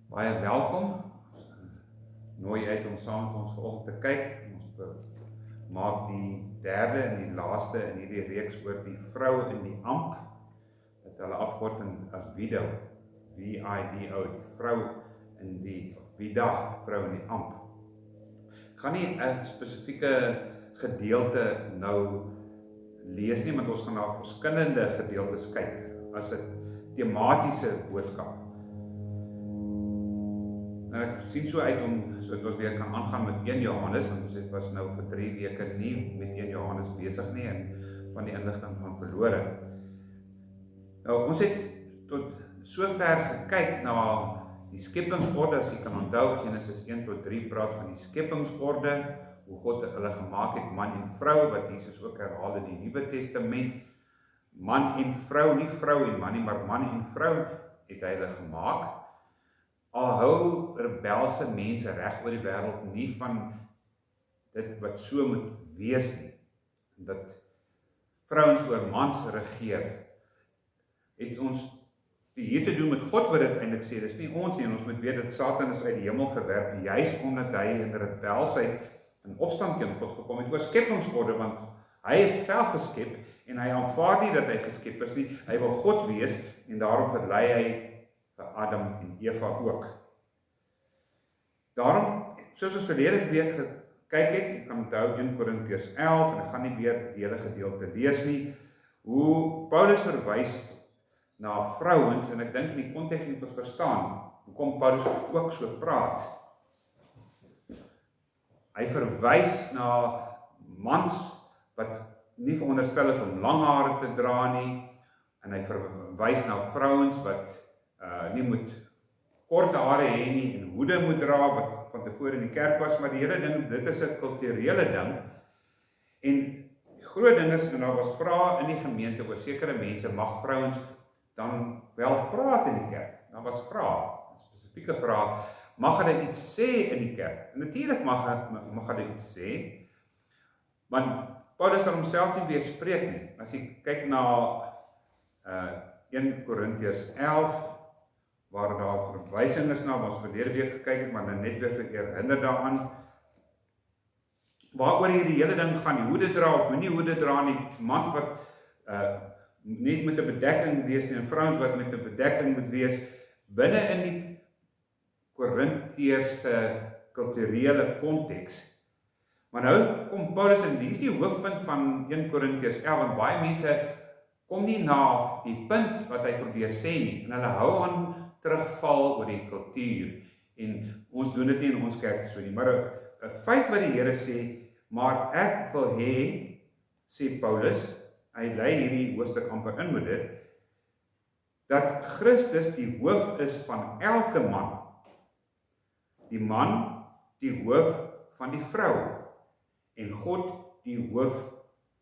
Baie welkom. Nooi uit om saam met ons vanoggend te kyk. Ons maak die derde en die laaste in hierdie reeks oor die vrou in die amp, wat hulle afkorting as Wido, W-I-D-O, die vrou in die, of Wida, vrou in die amp. Ek gaan nie 'n spesifieke gedeelte nou lees nie, want ons gaan na verskillende gedeeltes kyk as 'n tematiese boodskap. Ek sien so uit om, sodat ons weer kan aangaan met 1 Johannes, want ons was nou vir 3 weke nie met 1 Johannes besig nie, en van die inligting van verlore. Nou, ons het tot sover gekyk na die skepingsorde, as jy kan onthou, Genesis 1 tot 3 praat van die skepingsorde, hoe God hulle gemaak het, man en vrou, wat Jesus ook herhaal in die Nuwe Testament. Man en vrou, nie vrou en man nie, maar man en vrou het hy hulle gemaak. Al hou rebelse mense reg oor die wêreld nie van dit wat so moet wees nie, dat vrouens oor mans regeer, het ons hier te doen met God wat dit eintlik sê. Dis nie ons nie, en ons moet weet dat Satan is uit die hemel verwerp, juis omdat hy in rebelsheid in opstand teen God gekom het oor skepingsorde, want hy is self geskep en hy aanvaar nie dat hy geskep is nie. Hy wil God wees en daarom verlei hy vir Adam en Eva ook. Daarom, soos ons verlede week gekyk het, ek kan onthou 1 Korintiërs 11, en ek gaan nie weer die hele gedeelte lees nie, hoe Paulus verwys na vrouens, en ek dink in die konteks moet ons verstaan, hoekom Paulus ook so praat. Hy verwys na mans wat nie veronderstel is om lang hare te dra nie, en hy verwys na vrouens wat nie moet kort hare hê nie en hoede moet dra, wat van tevore in die kerk was, maar die hele ding, dit is 'n kulturele ding, en die groot ding is, en daar was vrae in die gemeente oor sekere mense, mag vrouens dan wel praat in die kerk? Daar was vrae, spesifieke vrae, mag hulle iets sê in die kerk? En natuurlik mag hulle iets sê, want Paulus sal homself nie weerspreek nie. As jy kyk na 1 Korintiërs 11, waar daar verwysing is na, ons verlede week gekyk het, maar nou net weer herinner daaraan, waaroor hierdie hele ding gaan, die hoede dra of nie hoede dra nie, mans wat nie met 'n bedekking wees nie, en vrouens wat met 'n bedekking moet wees, binne in die Korintiërs kulturele konteks. Maar nou kom Paulus in, die is die hoofpunt van 1 Korintiërs 11, want baie mense kom nie na die punt wat hy probeer sê nie, en hulle hou aan terugval oor die kultuur, en ons doen dit nie in ons kerk so nie, maar 'n feit wat die Here sê, maar ek wil hê, sê Paulus, hy lei hierdie hoofstuk amper in met dit, dat Christus die hoof is van elke man, die man die hoof van die vrou, en God die hoof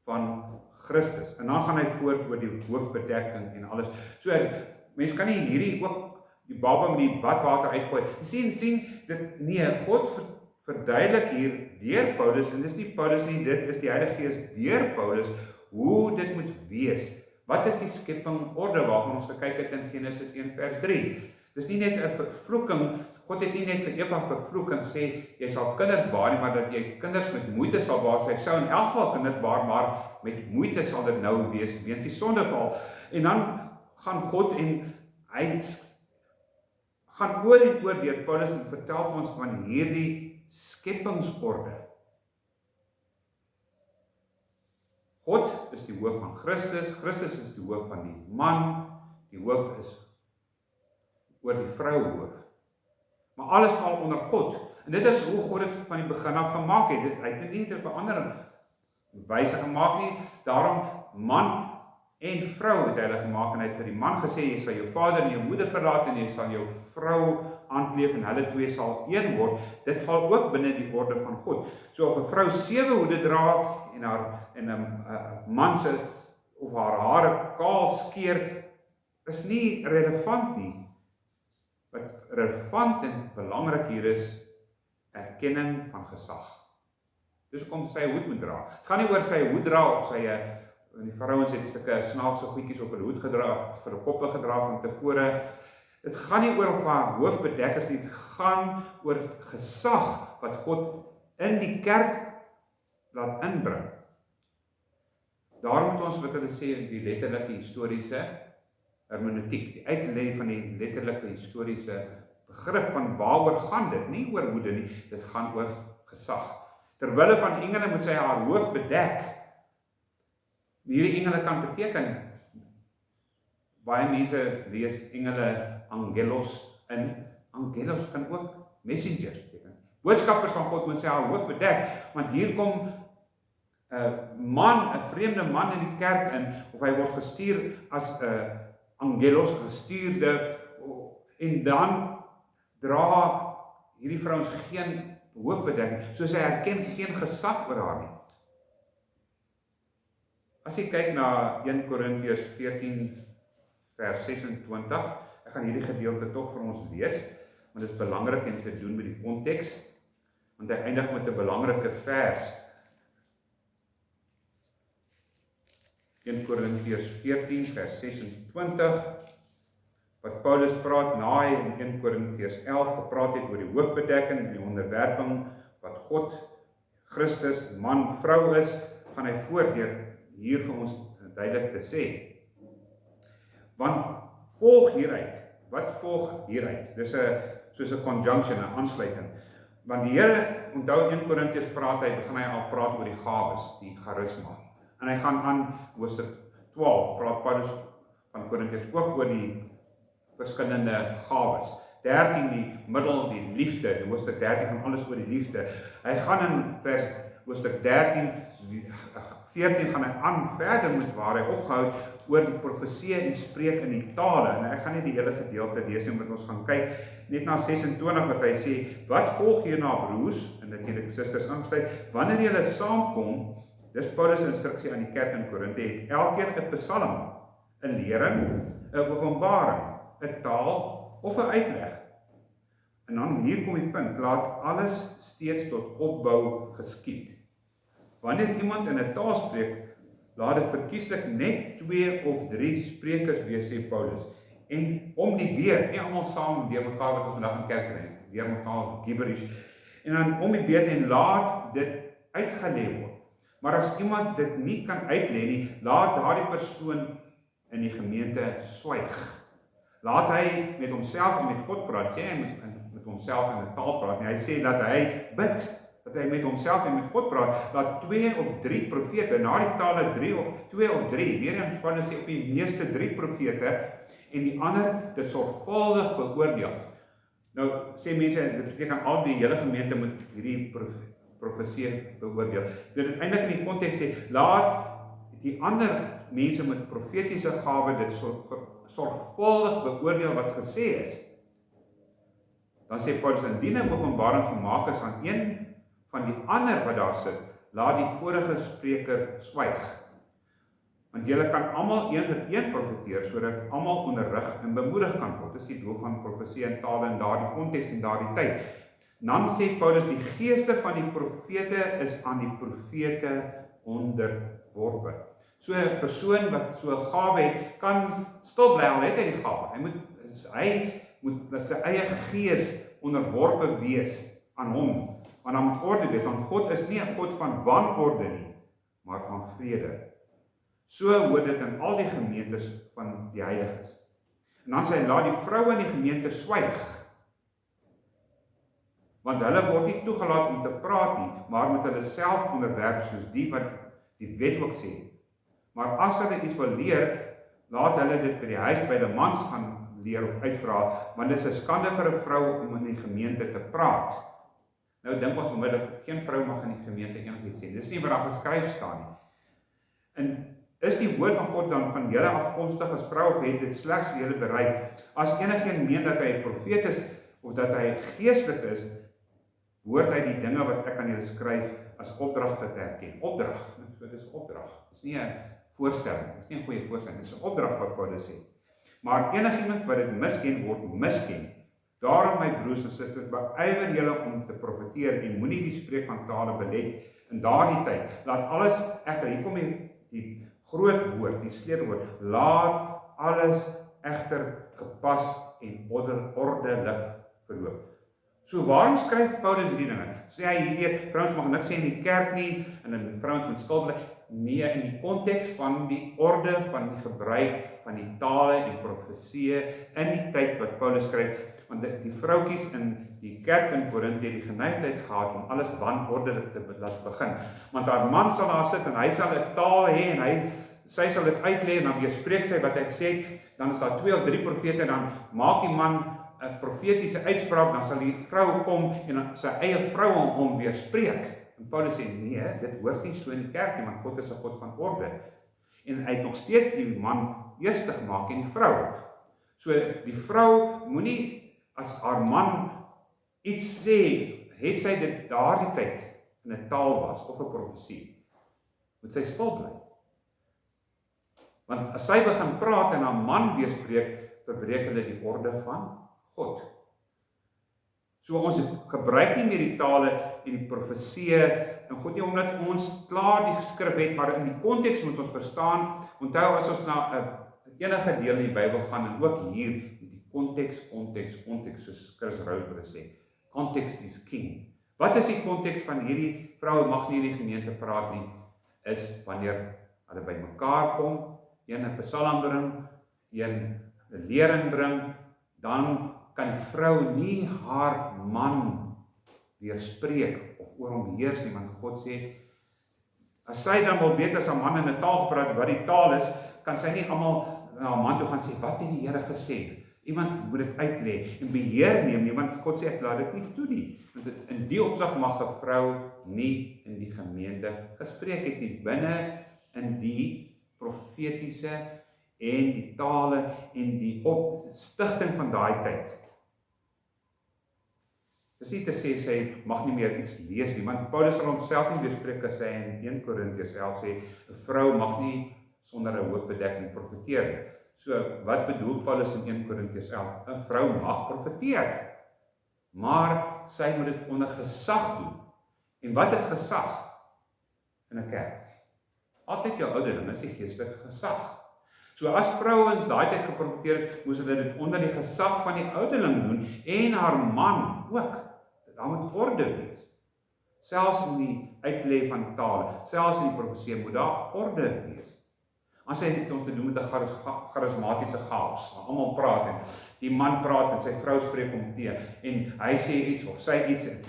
van Christus. En dan gaan hy voort oor die hoofbedekking en alles. So, mens kan nie hierdie ook die baba met die badwater uitgooi. Jy sien dit, nee, God verduidelik hier deur Paulus, en dis nie Paulus nie, dit is die Heilige Gees deur Paulus, hoe dit moet wees. Wat is die skepingorde waarvan ons gekyk het in Genesis 1 vers 3? Dis nie net 'n vervloeking, God het nie net vir Eva vervloek en sê, jy sal kinders baar nie, maar dat jy kinders met moeite sal baar. Sy sou in elk geval kinders baar, maar met moeite sal dit nou wees, weens die sondeval. En dan gaan God en hy gaan oor en oor deur Paulus en vertel vir ons van hierdie skepingsorde. God is die hoof van Christus, Christus is die hoof van die man, die hoof is oor die vrou hoof. Maar alles val onder God. En dit is hoe God dit van die begin af gemaak het. Hy het nie op 'n ander wyse gemaak nie. Daarom man en vrou het hy gemaak, en hy het vir die man gesê, jy sal jou vader en jou moeder verlaat en jy sal jou vrou aankleef en hulle twee sal een word. Dit val ook binne die orde van God. So of 'n vrou 7 hoede dra en 'n man se of haar hare kaal skeer, is nie relevant nie. Wat relevant en belangrik hier is, erkenning van gesag. Dis hoekom sy 'n hoed moet dra. Het gaan nie oor sy 'n hoed dra of sy die vrouens het sulke snaakse goedjies op hulle hoed gedra, vir hulle koppe gedra van tevore. Dit gaan nie oor of haar hoof bedek is nie, dit gaan oor gesag wat God in die kerk laat inbring. Daarom moet ons, wat hulle sê, die letterlike historiese hermeneutiek, die uitlei van die letterlike historiese begrip van waaroor gaan dit, nie oor woede nie, dit gaan oor gesag. Terwille van engele moet sy haar hoof bedek. Hierdie engele kan beteken, baie mense lees engele angelos in, angelos kan ook messengers beteken. Boodskappers van God moet sy haar hoof bedek, want hier kom 'n vreemde man in die kerk in, of hy word gestuur as 'n angelos, gestuurde, en dan dra hierdie vrouens geen hoofbedekking, so sy herken geen gesag oor haar nie. As jy kyk na 1 Korintiërs 14 vers 26, ek gaan hierdie gedeelte tog vir ons lees, want dit is belangrik om te doen met die konteks, want hy eindig met 'n belangrike vers. 1 Korintiërs 14 vers 26, wat Paulus praat na hy in 1 Korintiërs 11 gepraat het oor die hoofbedekking en die onderwerping wat God, Christus, man, vrou is, gaan hy voordeur hier vir ons duidelik te sê. Want volg hieruit, wat volg hieruit? Dis soos 'n conjunction, 'n aansluiting. Want die Here, onthou 1 Korintiërs begin hy al praat oor die gawes, die charisma. En hy gaan aan hoofstuk 12, praat Paulus van Korintiërs ook oor die verskillende gawes. 13 die middel, die liefde, in hoofstuk 13 gaan alles oor die liefde. Hy gaan in hoofstuk 14 gaan hy aan verder met waar hy opgehou oor die profesie en die spreek in die tale. En ek gaan nie die hele gedeelte lees nie, want ons gaan kyk net na 26 wat hy sê, wat volg hierna broers, en natuurlik susters aansluit, wanneer julle saamkom, dis Paulus' instruksie aan die kerk in Korinthe, het elkeen 'n psalm, 'n lering, 'n openbaring, 'n taal of 'n uitleg. En dan hier kom die punt, laat alles steeds tot opbou geskied. Wanneer iemand in 'n taal spreek, laat dit verkieslik net 2 of 3 sprekers wees, sê Paulus. En om die beurt, nie almal saam deur mekaar wat ons vandag in kerk kry, deur mekaar gibberish. En dan om die beurt en laat dit uitgelê word. Maar as iemand dit nie kan uitlê nie, laat daardie persoon in die gemeente swyg. Laat hy met homself en met God praat, sê hy met homself in 'n taal praat, en hy sê dat hy bid, dat hy met homself en met God praat, laat 2 of 3 profete, na die tale 2 of 3, weer in Paulus sê op die meeste 3 profete, en die ander dit sorgvuldig beoordeel. Nou sê mense, dit beteken al die hele gemeente moet hierdie profesie beoordeel. Dit is eintlik in die konteks sê, laat die ander mense met profetiese gawe dit sorgvuldig beoordeel wat gesê is. Dan sê Paulus, indien 'n openbaring gemaak is aan een van die ander wat daar sit, laat die vorige spreker swyg. Want julle kan almal een vir een profeteer, sodat almal onderrig en bemoedig kan word. Dit is die doel van profesie en tale in daardie konteks en daardie tyd. Dan sê Paulus, die geeste van die profete is aan die profete onderworpe. So 'n persoon wat so 'n gawe het, kan stil bly al het hy die gawe. Hy moet met sy eie gees onderworpe wees aan hom, want dan moet orde wees, want God is nie 'n God van wanorde nie, maar van vrede. So hoort dit in al die gemeentes van die heiliges. En dan sê hy, laat die vroue in die gemeente swyg, want hulle word nie toegelaat om te praat nie, maar moet hulle self onderwerp, soos die wat die wet ook sê. Maar as hulle iets wil leer, laat hulle dit by die huis by die mans gaan leer of uitvra, want dit is 'n skande vir 'n vrou om in die gemeente te praat. Nou dink ons onmiddellik, geen vrou mag in die gemeente enigiets sê. Dis nie wat daar geskryf staan nie. En is die woord van God dan van julle afkomstig as vrou, of het dit slegs vir julle bereik? As enigeen meen dat hy 'n profeet is, of dat hy geestelik is, hoort hy die dinge wat ek aan julle skryf as opdragte te herken. Opdrag, dit is opdrag. Dit is nie 'n voorstelling, dit is nie 'n goeie voorstelling, dit is 'n opdrag wat Paulus sê. Maar enigiemand wat dit misken, word misken. Daarom my broers en susters, beywer julle om te profeteer en moenie die spreek van tale belet in daardie tyd. Laat alles egter, hier kom die groot woord, die sleutelwoord, laat alles egter gepas en ordelik verloop. So waarom skryf Paulus hierdie dinge? Sê hy hierdie vrouens mag niks sê in die kerk nie, en dan vrouens moet skuld bly? Nee, in die konteks van die orde, van die gebruik, van die tale en profesieë in die tyd wat Paulus skryf, want die vroutjies in die kerk in Korinthe het die geneigtheid gehad om alles wanordelik te laat begin. Want haar man sal daar sit en hy sal 'n taal hê en sy sal dit uitlê en dan weerspreek sy wat hy gesê het, dan is daar 2 of 3 profete en dan maak die man 'n profetiese uitspraak, dan sal die vrou kom en dan sy eie vrou hom weerspreek. En Paulus sê, nee, dit hoort nie so in die kerk nie, want God is 'n God van orde. En hy het nog steeds die man eerste gemaak en die vrou. So die vrou moenie as haar man iets sê, het sy dit daardie tyd in 'n taal was of 'n profesie, moet sy stil bly. Want as sy begin praat en haar man weerspreek, verbreek hulle die orde van God. So ons gebruik nie meer die tale en die profesieë en God nie omdat ons klaar die skrif het, maar in die konteks moet ons verstaan. Onthou as ons na enige deel in die Bybel gaan en ook hier die konteks, soos Chris Roseberry sê. Context is king. Wat is die konteks van hierdie vroue mag nie in die gemeente praat nie, is wanneer hulle by mekaar kom, een 'n psalm bring, een 'n lering bring, dan kan die vrou nie haar man weerspreek of oor hom heers nie, want God sê, as sy dan wil weet as haar man in 'n taal gepraat wat die taal is, kan sy nie almal na haar man toe gaan sê, wat het die Here gesê? Iemand moet dit uitlê en beheer neem nie, want God sê, ek laat dit nie toe nie. Want in die opsig mag 'n vrou nie in die gemeente gespreek het nie, binne in die profetiese en die tale en die opstigting van daai tyd. Dis nie te sê sy mag nie meer iets lees nie, want Paulus sal homself nie weerspreek as hy in 1 Korintiërs 11 sê, 'n vrou mag nie sonder 'n hoofbedekking profeteer nie. So, wat bedoel Paulus in 1 Korintiërs 11? 'n Vrou mag profeteer, maar sy moet dit onder gesag doen. En wat is gesag in 'n kerk? Altyd jou ouderling is die geestelike gesag. So as vrouens daai tyd geprofeteer het, moes hulle dit onder die gesag van die ouderling doen en haar man ook. Daar moet orde wees. Selfs in die uitlê van tale, selfs in die profesie moet daar orde wees. As hy het om te doen met 'n charismatiese chaos, waar almal praat en die man praat en sy vrou spreek hom teen en hy sê iets of sy iets en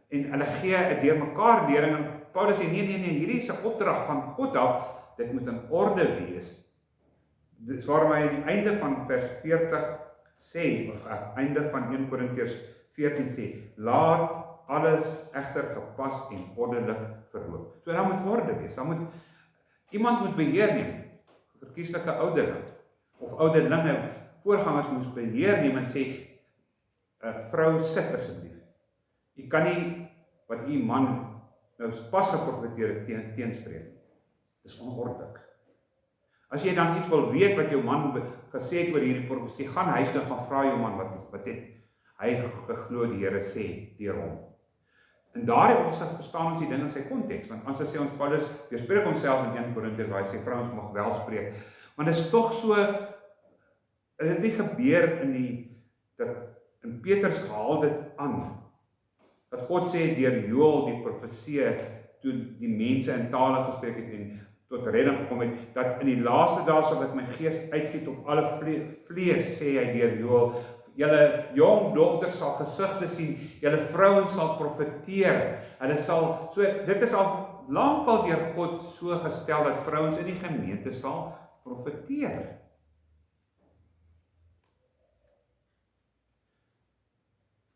hulle gee 'n deurmekaar lering en Paulus sê nee, hierdie is 'n opdrag van God af, dit moet in orde wees. Dit is waarom hy aan die einde van vers 40 sê, of einde van 1 Korintiërs 14 sê, laat alles egter gepas en ordelik verloop. So daar moet orde wees, iemand moet beheer neem, verkieslike ouderling, of ouderlinge, voorgangers moes beheer neem en sê, 'n vrou sit asseblief. Jy kan nie, wat u man nou pas geprofeteer het teenspreek. Dis onordelik. As jy dan iets wil weet wat jou man gesê het oor hierdie profesie, gaan huis toe gaan vra jou man wat het hy geglo die Here sê deur hom. In daardie opsig verstaan ons die ding in sy konteks, want as hy sê ons Paulus weerspreek homself in 1 Korintiërs waar hy sê vrouens mag wel spreek, want dit is tog so, dit nie gebeur in Petrus haal dit aan, dat God sê deur Joël die profesie, toe die mense in tale gespreek het en tot redding gekom het, dat in die laaste dae sal ek my gees uitgiet op alle vlees, sê hy deur Joël, julle jong dogters sal gesigte sien, julle vrouens sal profeteer, hulle sal, so dit is al lankal deur God so gestel, dat vrouens in die gemeente sal profeteer.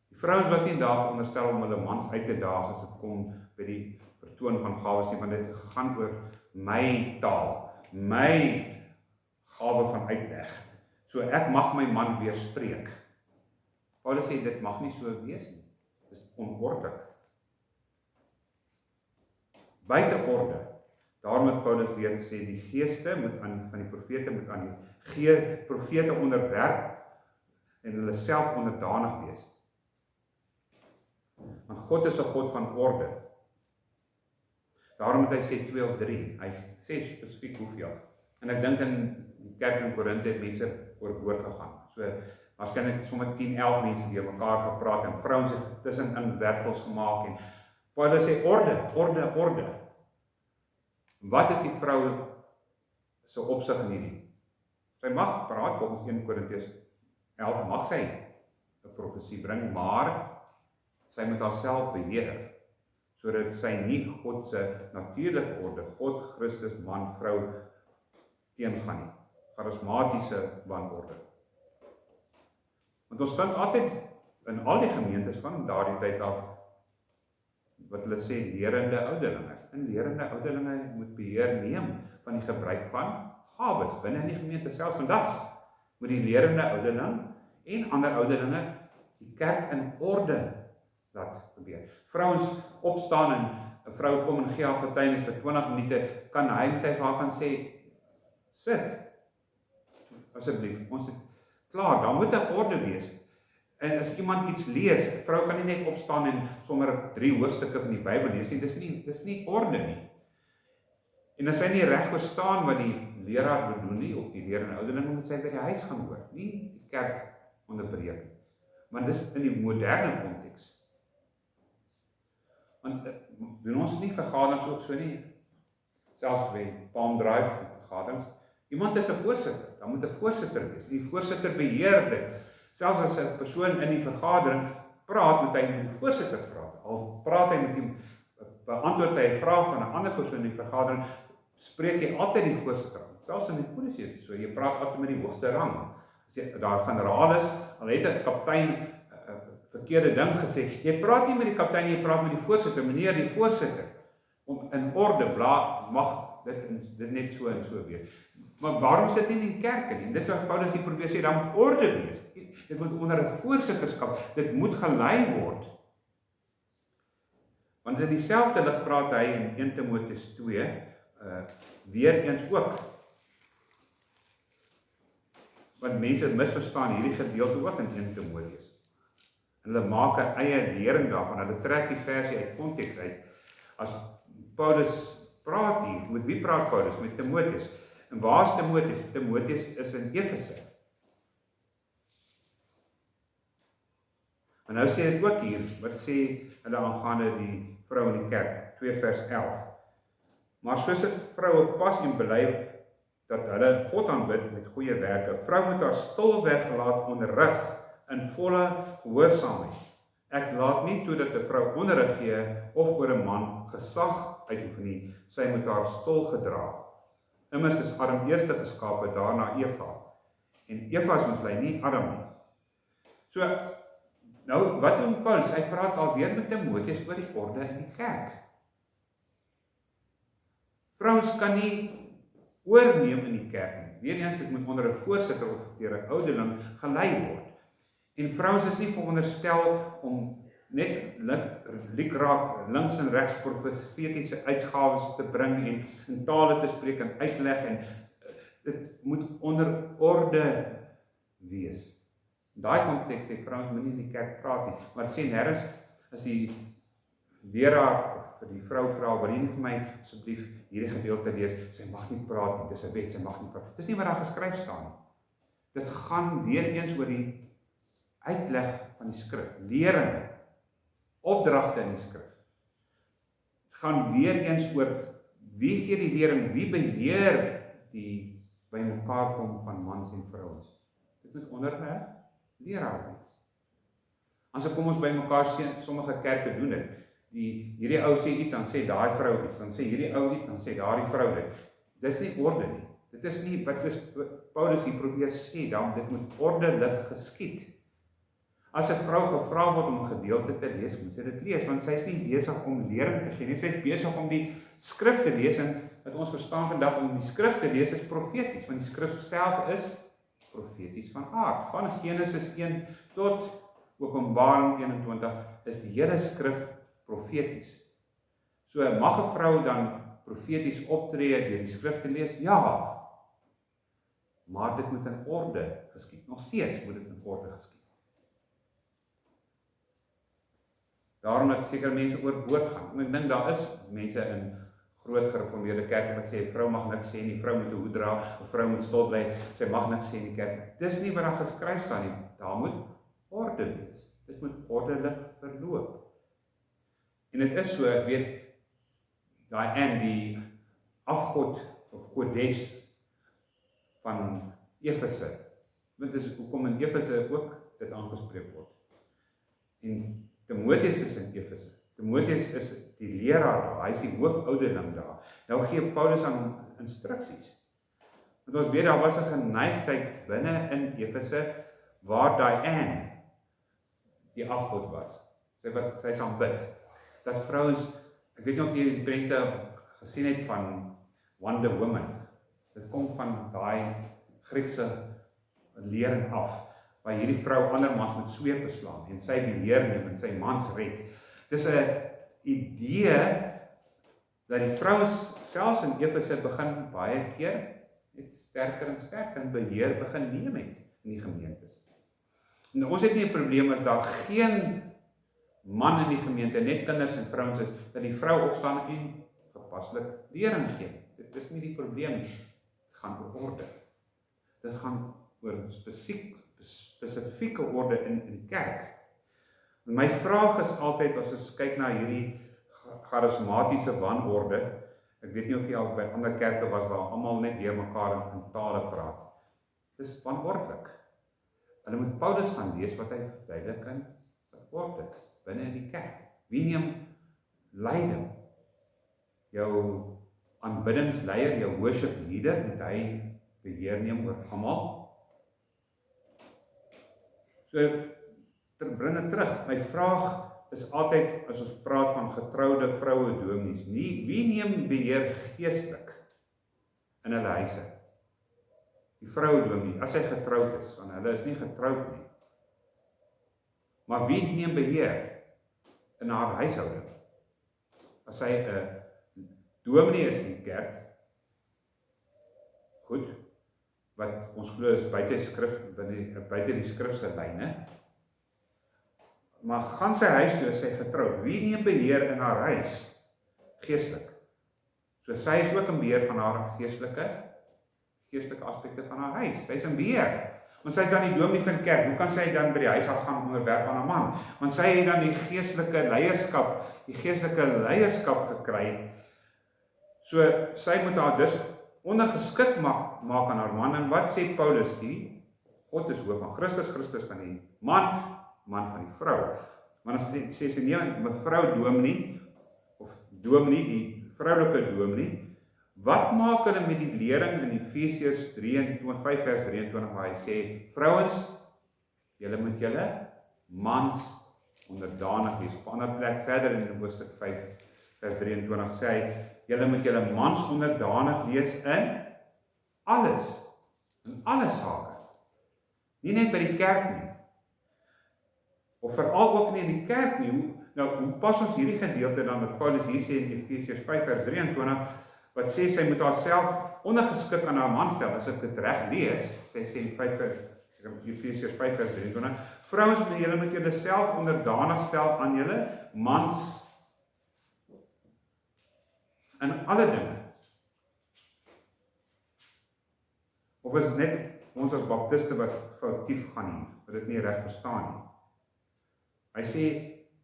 Die vrouens was nie daar veronderstel om hulle mans uit te daag as dit kom by die vertoon van gawes nie, want dit gaan oor my taal, my gawe van uitleg. So ek mag my man weerspreek. Paulus sê dit mag nie so wees nie. Dit is onordelik. Buite orde. Daarom het Paulus weer gesê die geeste van die profete moet aan die profete onderwerp en hulle self onderdanig wees. Want God is 'n God van orde. Daarom het hy sê 2 of 3. Hy sê spesifiek hoeveel. En ek dink in die kerk in Korinthe het mense oorboord gegaan. So, waarskynlik sommer 10, 11 mense deur mekaar gepraat en vrouens het tussenin werkels gemaak en Paulus sê orde. Wat is die vrou se opsig in hierdie? Sy mag praat volgens 1 Korintiërs 11, mag sy 'n profesie bring, maar sy moet haarself beheer, sodat sy nie God se natuurlike orde, God, Christus, man, vrou, teengaan nie. Charismatiese wanorde. Want ons vind altyd in al die gemeentes van daardie tyd af, wat hulle sê, lerende ouderlinge. En lerende ouderlinge moet beheer neem van die gebruik van gawes binne in die gemeente. Selfs vandag moet die lerende ouderling en ander ouderlinge die kerk in orde laat gebeur. Vrouens opstaan en 'n vrou kom en gee haar getuienis vir 20 minute, kan hy met vir haar kan sê, sit, asseblief, ons het klaar, dan moet 'n orde wees. En as iemand iets lees, vrou kan nie net opstaan en sommer 3 hoofstukke van die Bybel lees nie, dis nie orde nie. En as sy nie reg verstaan wat die leraar bedoel nie, of die lerende ouderlinge, moet sy by die huis gaan hoor, nie die kerk onderbreek nie. Want dis in die moderne konteks. Want doen ons nie vergaderings ook so nie, selfs by Palm Drive vergaderings, iemand is 'n voorsitter, dan moet 'n voorsitter wees, die voorsitter beheer dit. Selfs as 'n persoon in die vergadering praat, moet hy met die voorsitter praat, al praat hy met die, beantwoord hy 'n vraag van 'n ander persoon in die vergadering, spreek jy altyd die voorsitter aan, selfs in die polisie, so jy praat altyd met die hoogste rang. As jy daar generaal is, al het 'n kaptein verkeerde ding gesê, jy praat nie met die kaptein, jy praat met die voorsitter, meneer die voorsitter, om in orde, mag dit net so en so wees. Maar waarom sit nie in die kerke nie? Dit is wat Paulus hier probeer sê, daar moet orde wees. Dit moet onder 'n voorsitterskap, dit moet gelei word. Want in dieselfde lig praat hy in 1 Timoteus 2, weer eens ook. Want mense misverstaan hierdie gedeelte ook in 1 Timoteus. En hulle maak 'n eie lering daarvan, hulle trek die versie uit konteks uit. As Paulus praat hier, met wie praat Paulus? Met Timoteus. En waar is Timoteus? Timoteus is in Efese. En nou sê dit ook hier, wat sê hulle aangaande die vrou in die kerk, 2 vers 11. Maar soos dit vroue pas en bely dat hulle God aanbid met goeie werke, vrou moet haar stilweg laat onderrig in volle gehoorsaamheid. Ek laat nie toe dat 'n vrou onderrig gee of oor 'n man gesag uitoefen nie, sy moet haar stil gedra. Immers is Adam eerste geskape, daarna Eva. En Eva is met hulle nie Adam nie. So, nou, wat doen Paulus? Hy praat alweer met Timoteus oor die orde in die kerk. Vrouens kan nie oorneem in die kerk nie. Weereens, dit moet onder 'n voorsitter of deur 'n ouderling gelei word. En vrouens is nie veronderstel om net links en regs profetiese uitgawes te bring en in tale te spreek en uitleg en dit moet onder orde wees. In daai konteks sê vrouens moenie in die kerk praat nie, maar sê nêrens as die leraar vir die vrou vra, wil jy nie vir my asseblief hierdie gedeelte lees, sy mag nie praat nie, dis 'n wet, sy mag nie praat. Dis nie wat daar geskryf staan nie. Dit gaan weer eens oor die uitleg van die skrif, lering, opdragte in die skrif. Het gaan weer eens oor wie gee die lering, wie beheer die by mekaar kom van mans en vrouens. Dit moet onder 'n leraar wees. As kom ons by mekaar sien, sommige kerke doen dit. Hierdie ou sê iets, dan sê daai vrou iets, dan sê hierdie ou iets, dan sê daardie vrou dit. Dit is nie orde nie. Dit is nie wat Paulus hier probeer sê, dan dit moet ordelik geskied. As 'n vrou gevra word om 'n gedeelte te lees, moet sy dit lees, want sy is nie besig om lering te gee nie, sy is besig om die skrif te lees, en wat ons verstaan vandag om die skrif te lees is profeties, want die skrif self is profeties van aard. Van Genesis 1 tot Openbaring 21 is die hele skrif profeties. So mag 'n vrou dan profeties optree deur die skrif te lees? Ja. Maar dit moet in orde geskied. Nog steeds moet dit in orde geskied. Daarom dat seker mense oorboord gaan. Ek dink daar is mense in groot gereformeerde kerk wat sê, vrou mag niks sê nie, vrou moet 'n hoed dra, 'n vrou moet stil bly, sy mag niks sê in die kerk. Dis nie wat daar geskryf staan nie, daar moet orde wees. Dit moet ordelik verloop. En dit is so, ek weet, daai die afgod of godes van Efese, want dis hoekom in Efese ook dit aangespreek word. En Timoteus is in Efese. Timoteus is die leraar daar, hy is die hoofouderling daar. Nou gee Paulus aan instruksies. Want ons weet, daar was 'n geneigtheid binne in Efese, waar Diane die afgod was. Sy is aanbid. Dat vrouens, ek weet nie of jy die prente gesien het van Wonder Woman. Dit kom van daai Griekse lering af, waar hierdie vrou ander mans met sweep slaan, en sy beheer neem, en sy mans red. Dis 'n idee, dat die vrouens, selfs in Efese, begin baie keer, net sterker en sterker, en beheer begin neem het, in die gemeentes. En ons het nie 'n probleem as daar geen man in die gemeente, net kinders en vrouens is, dat die vrou opstaan en gepaslik lering gee. Dit is nie die probleem nie. Dit gaan oor orde. Dit gaan oor spesifieke orde in die kerk. En my vraag is altyd, as ons kyk na hierdie charismatiese wanorde, ek weet nie of jy al by ander kerke was, waar almal net deur mekaar in tale praat. Dis wanordelik. Hulle moet Paulus gaan lees wat hy verduidelik in wat orde is binne in die kerk. Wie neem leiding? Jou aanbiddingsleier, jou worship leader, moet hy beheer neem oor almal. So, bring dit terug. My vraag is altyd, as ons praat van getroude vroue dominees, wie neem beheer geestelik in hulle huise? Die vroue dominee, as hy getroud is, want hulle is nie getroud nie. Maar wie neem beheer in haar huishouding? As hy 'n dominee is in die kerk, goed, wat ons glo is buite die skrifse lyne, maar gaan sy huis toe, is sy getroud. Wie neem beheer in haar huis? Geestelik. So sy is ook in beheer van haar geestelike aspekte van haar huis. Sy is in beheer. Want sy is dan die dominee van die kerk. Hoe kan sy dan by die huis gaan onderwerp aan 'n man? Want sy het dan die geestelike leierskap gekry. So sy moet haar dus ondergeskik maak aan haar man. En wat sê Paulus? God is hoof van Christus, Christus van die man van die vrou. Want as sê sy nie, mevrou dominee, of dominee, die vroulike dominee, wat maak hulle met die lering in Efesiërs 5 vers 23, waar hy sê, vrouens, julle moet julle mans onderdanig wees. Op 'n ander plek verder in hoofstuk 5 vers 23 sê hy, julle moet julle mans onderdanig wees in alle sake. Nie net by die kerk nie. Of veral ook nie in die kerk nie. Hoe pas ons hierdie gedeelte dan wat Paulus hier sê in Efesiërs 5 vers 23, wat sê sy moet haarself ondergeskik aan haar man stel? As ek dit reg lees, sy sê in Efesiërs 5 vers 23, vrouens, julle moet julle self onderdanig stel aan julle mans in alle dinge. Of is dit net ons as baptiste wat foutief gaan hier, wat dit nie reg verstaan nie? Hy sê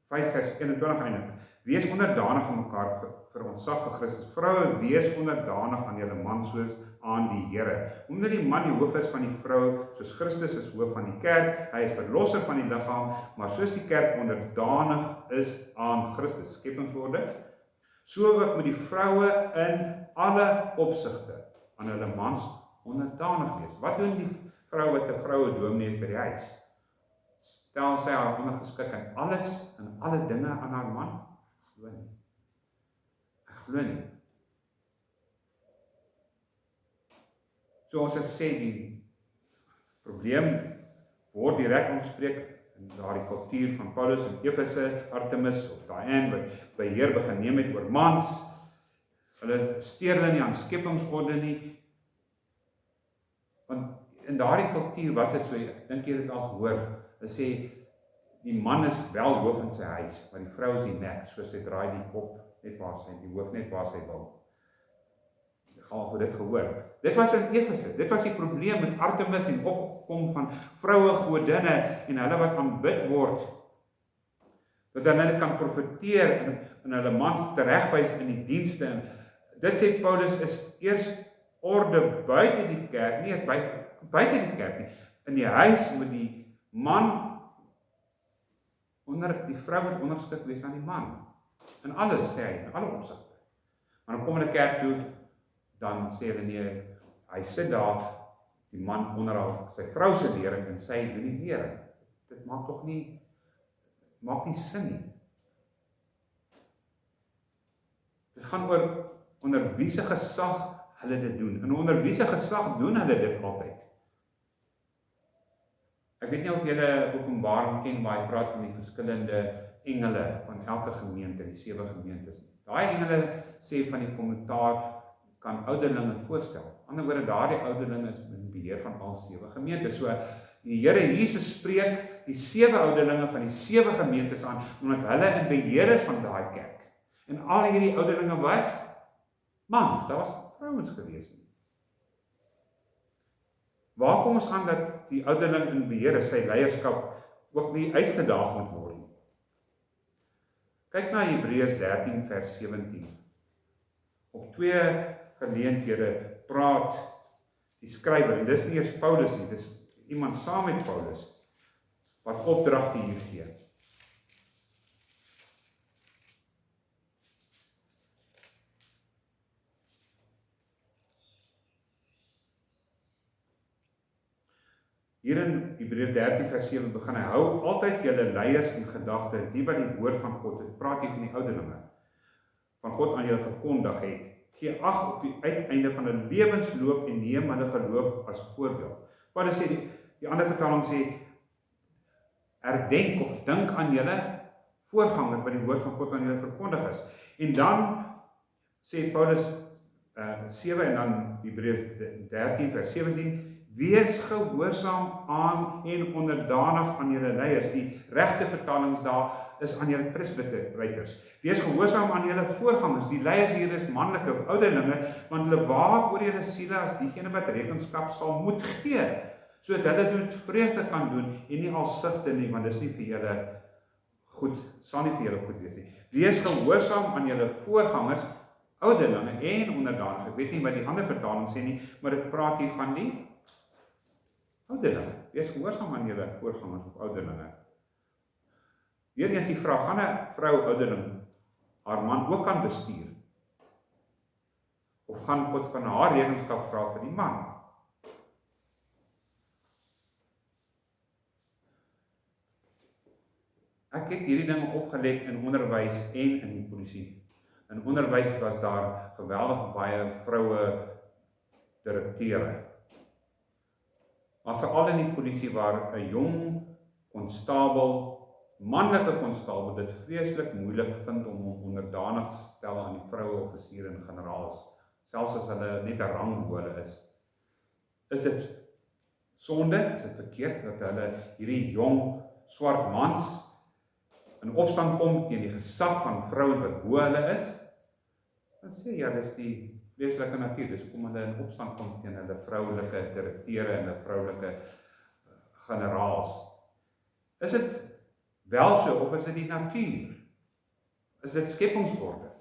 5 vers 21 eintlik, wees onderdanig aan mekaar vir ontzag vir Christus. Vroue, wees onderdanig aan julle man soos aan die Here. Omdat die man die hoof is van die vrou, soos Christus is hoof van die kerk, hy is verlosser van die liggaam, maar soos die kerk onderdanig is aan Christus. Skepingswoorde. So ook met die vroue in alle opsigte aan hulle mans onderdanig wees. Wat doen die vrou wat 'n vroue dominee is by die huis? Stel sy haar ondergeskik in alle dinge aan haar man? Ek glo nie. So ons het sê, die probleem word direk aangespreek in daardie kultuur van Paulus en Efese, Artemis of Diane, wat beheer begin neem het oor mans. Hulle steur hulle nie aan skepingsorde nie. Want in daardie kultuur was dit so, ek dink jy het dit al gehoor, hulle sê, die man is wel hoof in sy huis, maar die vrou is die nek, soos sy draai die kop net waar sy, die hoof net waar sy wil. al dit gehoor. Dit was in Efese, dit was die probleem met Artemis en opkom van vroue godinne en hulle wat aanbid word, dat hulle kan profeteer en hulle mans teregwys in die dienste. En dit sê Paulus is eers orde buite die kerk, nie buite die kerk nie. In die huis moet die man die vrou moet ondergeskik wees aan die man. In alles sê hy, in alle opsigte. Maar dan kom hulle kerk toe, dan sê hulle nee, hy sit daar, die man onder sy vrou se lering en sy doen die lering. Dit maak tog nie sin nie. Dit gaan oor onder wie se gesag hulle dit doen. En onder wie se gesag doen hulle dit altyd? Ek weet nie of julle Openbaring ken, waar hy praat van die verskillende engele van elke gemeente, die 7 gemeentes. Daai engele sê van die kommentaar kan ouderlinge voorstel. Ander woorde, daardie ouderlinge is in beheer van al 7 gemeentes. So die Here Jesus spreek die 7 ouderlinge van die 7 gemeentes aan, omdat hulle in beheer is van daai kerk. En al hierdie ouderlinge was mans, daar was vrouens gewees nie. Waar kom ons aan dat die ouderling in beheer is, sy leierskap ook nie uitgedaag moet word nie? Kyk na Hebreërs 13 vers 17. Op 2 geleenthede praat die skrywer, en dis nie eers Paulus nie, dis iemand saam met Paulus, wat opdragte hier gee. Hier in Hebreërs 13 vers 7 begin hy, hou altyd julle leiers in gedagte, die wat die woord van God het, praat hier van die ouderlinge, van God aan julle verkondig het, gee ag op die uiteinde van 'n lewensloop en neem hulle geloof as voorbeeld. Wat sê die ander vertaling sê, herdenk of dink aan julle voorgangers wat die woord van God aan julle verkondig is. En dan sê Paulus 7 en dan Hebreërs 13 vers 17, wees gehoorsaam aan en onderdanig aan julle leiers. Die regte vertalings daar is aan julle presbyters. Wees gehoorsaam aan julle voorgangers. Die leiers hier is manlike ouderlinge, want hulle waak oor julle siele as diegene wat rekenskap sal moet gee, sodat hulle dit met vreugde kan doen en nie al sigte nie, want dis nie vir julle goed, sal nie vir julle goed wees nie. Wees gehoorsaam aan julle voorgangers, ouderlinge en onderdanig. Ek weet nie wat die ander vertaling sê nie, maar dit praat hier van die ouderlinge. Wees gehoorsaam aan julle voorgangers of ouderlinge. Weereens die vraag, gaan 'n vrou ouderling haar man ook kan bestuur? Of gaan God van haar rekenskap vra vir die man? Ek het hierdie dinge opgelet in onderwys en in die polisie. In onderwys was daar geweldig baie vroue direkteure. Maar veral in die polisie waar 'n jong konstabel, manlike konstabel, dit vreeslik moeilik vind om hom onderdanig te stel aan die vroue offisiere en generaals, selfs as hulle net 'n rang bo hulle is. Is dit sonde? Is dit verkeerd dat hulle hierdie jong swart mans in opstand kom teen die gesag van vrouens wat bo hulle is? Dan sê ja, dis die vleeslike natuur, dis hoekom hulle in opstand kom teen hulle vroulike direkteure en hulle vroulike generaals. Is dit wel so, of is dit die natuur? Is dit skepingsorde?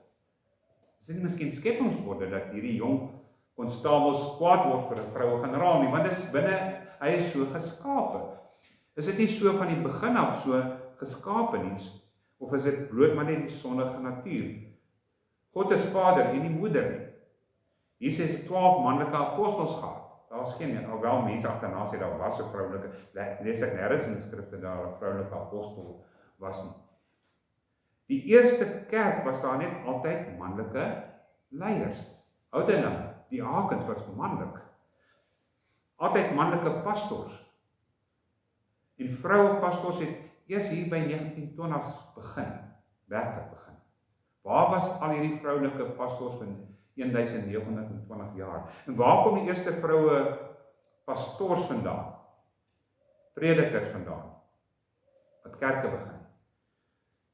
Is dit nie miskien skepingsorde dat hierdie jong konstabels kwaad word vir 'n vroue generaal nie, want dis binne, hy is so geskape. Is dit nie so van die begin af so geskape nie, of is dit bloot maar net die sondige natuur? God is Vader en nie moeder nie. Jesus het 12 manlike apostels gehad. Daar was geen, alhoewel mense agterna sê daar was 'n vroulike, lees ek nêrens in die skrifte daar 'n vroulike apostel was nie. Die eerste kerk was daar net altyd manlike leiers, ouderlinge, die hakens was manlik. Altyd manlike pastors. En vroue pastors het eers hier by 1920s begin, werklik begin. Waar was al hierdie vroulike pastors van 1920 jaar? En waar kom die eerste vroue pastors vandaan? Predikers vandaan, wat kerke begin.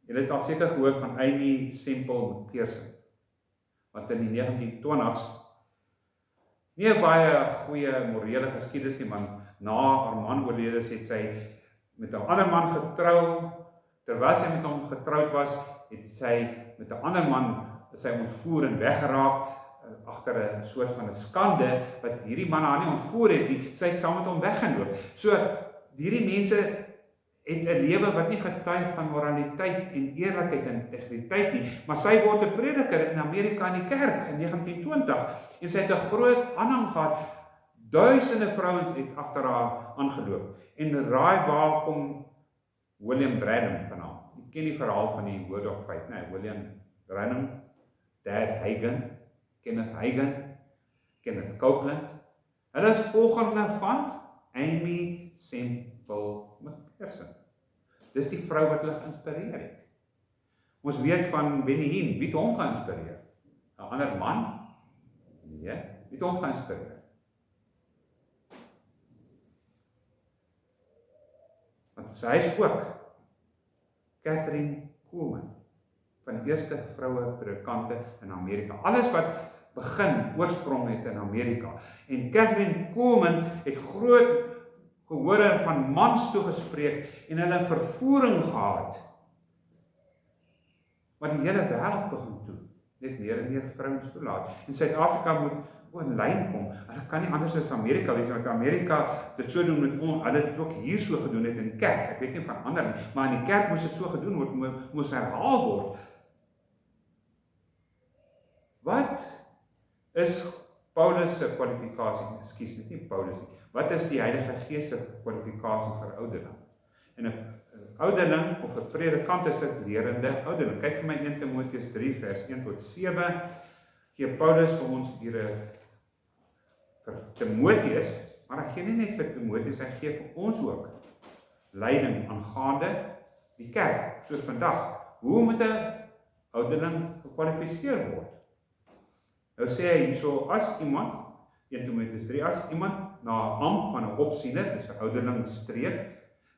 Julle het al seker gehoor van Aimee Semple McPherson, wat in die 1920s Nie 'n baie goeie morele geskiedenis nie, want na haar man oorlede het sy met 'n ander man getrou. Terwyl sy met hom getroud was, het sy met 'n ander man sy ontvoer en weggeraak agter 'n soort van 'n skande wat hierdie man haar nie ontvoer het nie. Sy het saam met hom weggeloop. So hierdie mense het 'n lewe wat nie getuig van moraliteit en eerlikheid en integriteit nie, maar sy word 'n prediker in Amerika in die kerk in 1920 en sy het 'n groot aanhang gehad. Duisende vrouens het agter haar aangeloop. En raai waar kom William Branham vandaan? Jy ken die verhaal van die Word of Faith, nee, William Branham, Dad Hagin, Kenneth Hagin, Kenneth Copeland. Hulle is volgende van Amy Semple McPherson. Dis die vrou wat hulle geïnspireer het. Ons weet van Benny Hinn, wie het hom geïnspireer? 'n ander man? Nee, wie het hom geïnspireer? Want sy is ook Kathryn Kuhlman, van die eerste vroue predikante in Amerika. Alles wat begin oorsprong het in Amerika. En Kathryn Kuhlman het groot gehore van mans toegespreek en hulle vervoering gehad. Maar die hele wêreld begin toe net meer en meer vrouens toelaat. En Suid-Afrika moet in lyn kom. Hulle kan nie anders as Amerika wees, want Amerika dit so doen met ons, hulle dit ook hier so gedoen het in kerk. Ek weet nie van ander nie, maar in die kerk moes dit so gedoen word, moes herhaal word. Wat is Paulus se kwalifikasie? Ekskuus, nie Paulus nie. Wat is die Heilige Gees se kwalifikasie vir ouderling? En 'n ouderling of 'n predikant is 'n lerende ouderling. Kyk vir my 1 Timoteus 3 vers 1 tot 7. Gee Paulus vir ons hier vir Timoteus, maar hy gee nie net vir Timoteus, hy gee vir ons ook leiding aangaande die kerk, soos vandag. Hoe moet 'n ouderling gekwalifiseer word? Nou sê hy hierso, as iemand, 1 Timoteus 3, as iemand na 'n ampt van 'n opsiener, dis 'n ouderling streef,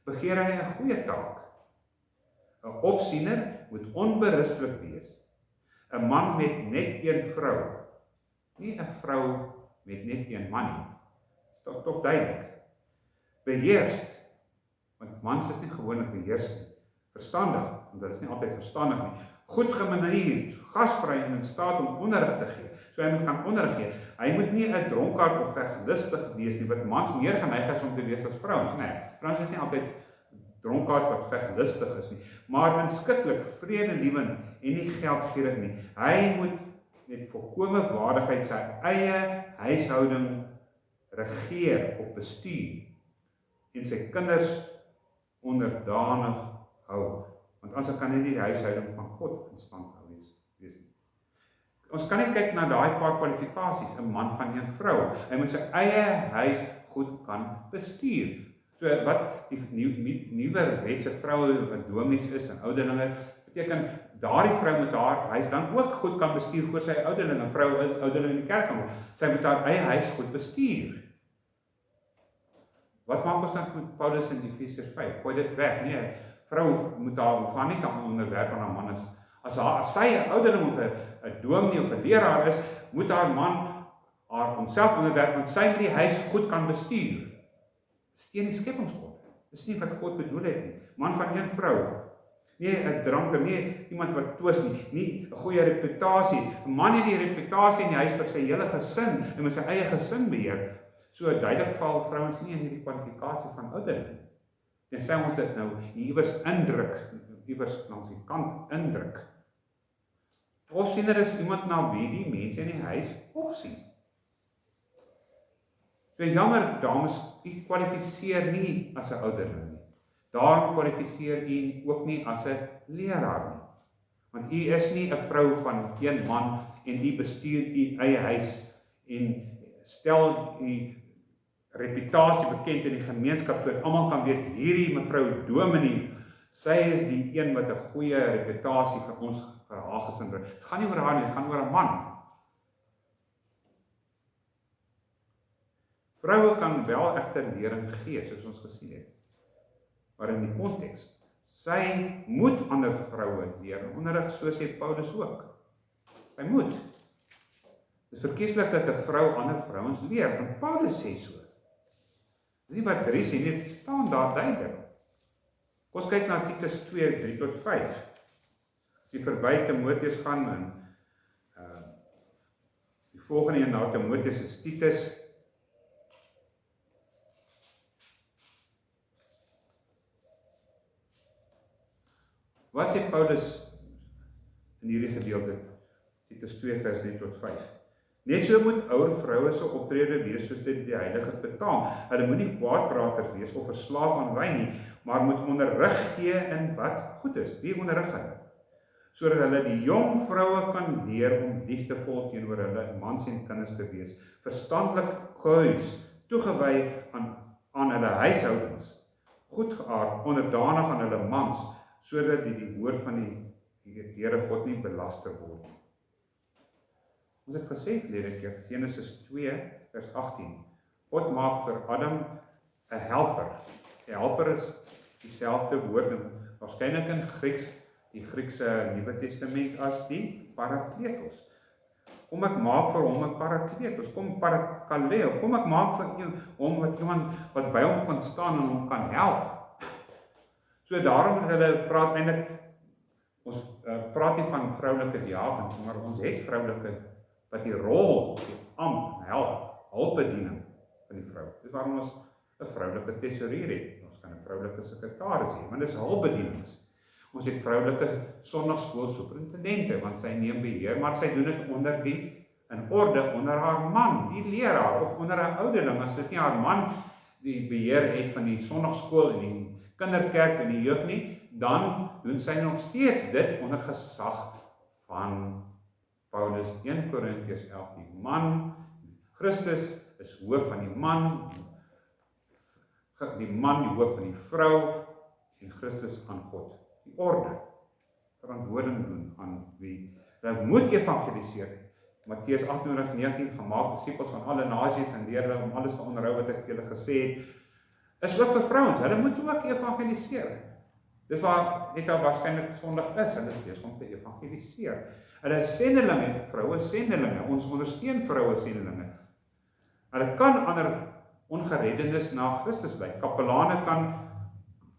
begeer hy 'n goeie taak. 'n Opsiener moet onberustelik wees. 'n Man met net een vrou, nie 'n vrou met net een man nie. Dit is tog duidelik. Beheers, want mans is nie gewoonlik beheers nie. Verstandig, want dit is nie altyd verstandig nie. Goed gemanierd, gasvry en in staat om onderrig te gee. So hy moet kan onderrig gee. Hy moet nie 'n dronkaard of vergelustig wees nie, wat mans meer geneig is om te wees as vrouens. Nee, vrouens is nie altyd dronkaard wat vergelustig is nie, maar inskikkelik, vredelievend en nie geldgierig nie. Hy moet met volkomme waardigheid sy eie huishouding regeer of bestuur en sy kinders onderdanig hou. Want anders kan hy nie die huishouding van God in stand hou wees nie. Ons kan nie kyk na daai paar kwalifikasies, 'n man van een vrou. Hy moet sy eie huis goed kan bestuur. So wat die nuwe wetse vroue wat dominees is en ouderlinge, beteken daardie vrou met haar huis dan ook goed kan bestuur voor sy ouderlinge, vrou ouderlinge in die kerk kan. Sy moet haar eie huis goed bestuur. Wat maak ons dan met Paulus in Efesiërs 5? Gooi dit weg. Nee, vrou moet haar nie dan onderwerp aan haar man is. As sy 'n ouderling of 'n dominee of 'n leraar is, moet haar man haar homself onderwerp, want sy moet die huis goed kan bestuur. Dis teen die skepingsorde. Dis nie wat God bedoel het nie. Man van een vrou. Nie 'n dranker, nie iemand wat twis nie 'n goeie reputasie. 'n Man het die reputasie in die huis vir sy hele gesin en met sy eie gesin beheer. So duidelik val vrouens nie in hierdie kwalifikasie van ouderling. En sê ons dit nou iewers indruk, iewers langs die kant indruk. Opsiener is iemand na wie die mense in die huis opsien. So jammer dames, u kwalifiseer nie as 'n ouderling nie. Daarom kwalifiseer u ook nie as 'n leraar nie. Want u is nie 'n vrou van een man en u bestuur u eie huis en stel u reputasie bekend in die gemeenskap sodat almal kan weet hierdie mevrou Dominee, sy is die een wat 'n goeie reputasie vir ons vir haar gesin bring. Dit gaan nie oor haar nie, dit gaan oor 'n man. Vroue kan wel egter lering gee, soos ons gesien het. Maar in die konteks, sy moet ander vroue leer onderrig, so sê Paulus ook. Sy moet. Dit is verkieslik dat 'n vrou ander vrouens leer, want Paulus sê so. Dis nie wat Dries sê nie, dit staan daar duidelik. Kom ons kyk na Titus 2, 3-5. As jy verby Timoteus gaan en die volgende een na Timoteus is Titus. Wat sê Paulus in hierdie gedeelte? Titus 2 vers 3-5. Net so moet ouer vroue se optrede wees soos dit die heiliges betaam. Hulle moet nie kwaadpraters wees of verslaaf aan wyn nie, maar moet onderrig gee in wat goed is. Wie onderrig hulle? Sodat hulle die jong vroue kan leer om liefdevol teenoor hulle mans en kinders te wees, verstandelik gehuis, toegewy aan hulle huishoudings, goedgeaard, onderdanig aan hulle mans, sodat die woord van die Here God nie belaster word. Ons het gesê verlede keer, Genesis 2 vers 18, God maak vir Adam 'n helper. Die helper is dieselfde woord, waarskynlik in Grieks, die Griekse Nuwe Testament as die parakletos. Kom ek maak vir hom 'n parakletos, parakaleo, kom ek maak vir hom iemand wat by hom kan staan en hom kan help. So daarom het hulle praat eintlik, ons praat nie van vroulike diakens, maar ons het vroulike wat die rol, die ampt, hulpbediening van die vrou. Dis waarom ons 'n vroulike tesourier het. Ons kan 'n vroulike sekretaris hê, want dis hulpbedienings. Ons het vroulike sonnaarskoolsuperintendente, want sy neem beheer, maar sy doen dit in orde onder haar man, die leraar, of onder 'n ouderling. As dit nie haar man die beheer het van die sonnaarskool en die kinderkerk en die jeug nie, dan doen sy nog steeds dit onder gesag van Paulus 1 Korintiërs 11, die man, Christus is hoof van die man die hoof van die vrou, en Christus aan God. Die orde, verantwoording doen aan wie. Hulle moet evangeliseer. Matteus 28:19, gemaak disippels van alle nasies en leer hulle om alles te onderhou wat ek julle gesê het, is ook vir vrouens. Hulle moet ook evangeliseer. Dis waar net al waarskynlik sondig is, hulle is besig om te evangeliseer. Hulle is sendelinge, vroue sendelinge, ons ondersteun vroue sendelinge. Hulle kan ander ongereddenes na Christus lei. Kapelane kan,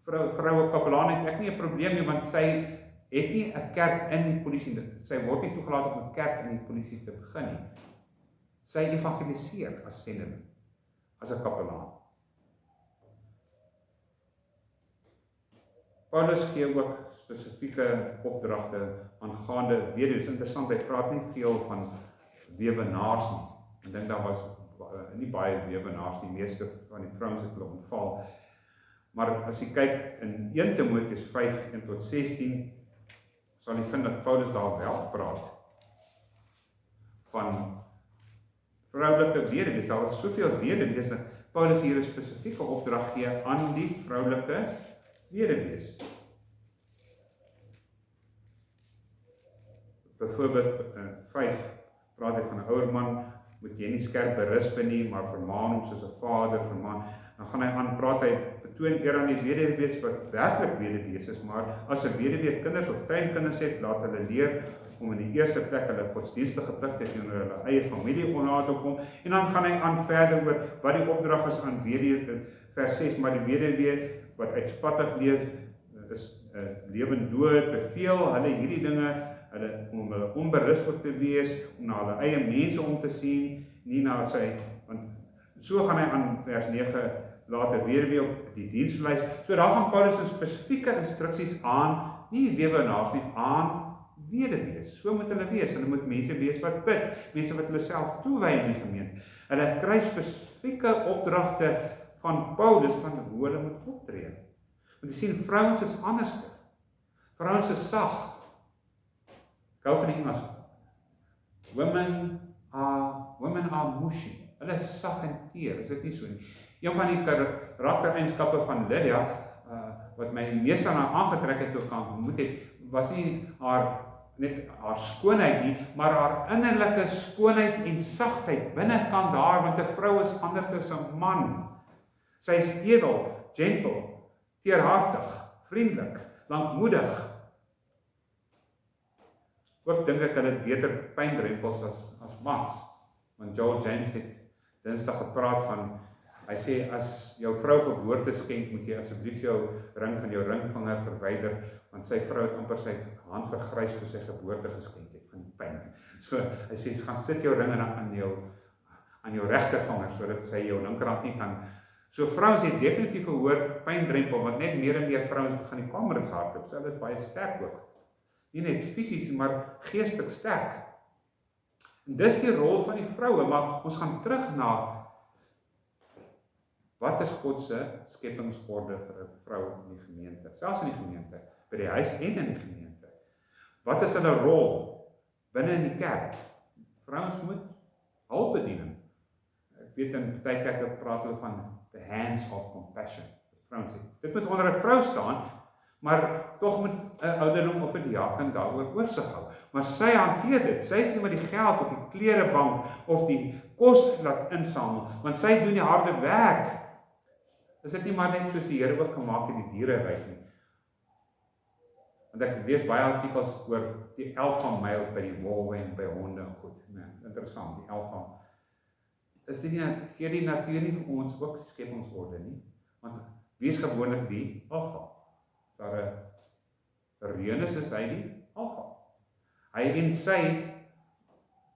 vroue kapelane het ek nie 'n probleem nie, want sy het nie 'n kerk in die polisie, sy word nie toegelaat om 'n kerk in die polisie te begin nie. Sy evangeliseer as sendeling, as 'n kapelaan. Paulus gee ook spesifieke opdragte aangaande weduwees. Interessant, hy praat nie veel van weewenaars nie. Ek dink daar was nie baie weewenaars nie, meeste van die vrouens het hulle ontval. Maar as jy kyk in 1 Timoteus 5, 1-16, sal jy vind dat Paulus daar wel praat van vroulike weduwees. Daar was soveel weduwees dat Paulus hier 'n spesifieke opdrag gee aan die vroulike weduwees. Byvoorbeeld 5 praat hy van 'n ouer man, moet jy nie skerp berisp nie, maar vermaan hom soos 'n vader vermaan. Dan gaan hy aan, praat hy, betoon eer aan die weduwees wat werklik weduwees is, maar as 'n weduwee kinders of kleinkinders het, laat hulle leer om in die eerste plek hulle godsdienstige pligte teenoor hulle eie familie na te kom. En dan gaan hy aan verder oor wat die opdrag is aan weduwee, vers 6, maar die weduwee wat uitspattig leef, is lewend dood, beveel hulle hierdie dinge, om hulle onberispelik te wees, om na hulle eie mense om te sien, nie na sy, want so gaan hy aan vers 9, later weer op die dienslys. So daar gaan Paulus in spesifieke instruksies aan, nie weewenaars nie, aan weduwees. So moet hulle wees. Hulle moet mense wees wat bid, mense wat hulle self toewy in die gemeente. Hulle kry spesifieke opdragte van Paulus van hoe hulle moet optree. Want jy sien, vrouens is anderste. Vrouens is sag. Ek hou van die Engels. Women are mushy. Hulle is sag en teer, is dit nie so nie? Een van die karaktereienskappe van Lydia, wat my meeste aan haar aangetrek het toe ek haar ontmoet het, was nie net haar skoonheid nie, maar haar innerlike skoonheid en sagtheid binnekant haar, want 'n vrou is anders as 'n man. Sy is edel, gentle, teerhartig, vriendelik, lankmoedig. Ook dink ek hulle het beter pyndrempels as mans. Want Joel James het Dinsdag gepraat van, hy sê, as jou vrou geboorte skenk, moet jy asseblief jou ring van jou ringvinger verwyder, want sy vrou het amper sy hand vergrys toe sy geboorte geskenk het, van die pyn. So, hy sê, gaan sit jou ring aan jou regtervinger, sodat sy jou linkerhand nie kan. So vrouens het definitief 'n hoër pyndrempel, want net meer en meer vrouens begin die kamerings hardloop, so hulle is baie sterk ook. Nie net fisies, maar geestelik sterk. En dis die rol van die vroue, maar ons gaan terug na, wat is God se skepingsorde vir 'n vrou in die gemeente, selfs in die gemeente, by die huis en in die gemeente. Wat is hulle rol binne in die kerk? Vrouens moet hulpbediening. Ek weet in baie kerke praat hulle van the hands of compassion. Vrouens sê, dit moet onder 'n vrou staan, maar tog moet 'n ouderling of 'n diaken daaroor oorsig hou. Maar sy hanteer dit. Sy is nie met die geld of die klerebank of die kos laat insamel, want sy doen die harde werk. Is dit nie maar net soos die Here ook gemaak het, die diereryk nie? Want ek lees baie artikels oor die alpha male by die wolwe en by honde en goed. Nee, interessant, die alpha. Is dit nie, gee die natuur nie vir ons ook skepingsorde nie? Want wie is gewoonlik die alpha? Is daar 'n Renus, is hy die alpha. Hy en sy,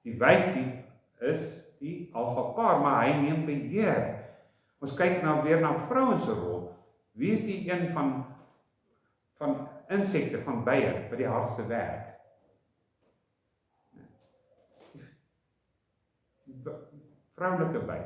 die wyfie, is die alpha paar, maar hy neem beheer. Ons kyk nou weer na vrouens se rol. Wie is die een van insekte, van bye, wat die hardste werk? Vroulike by.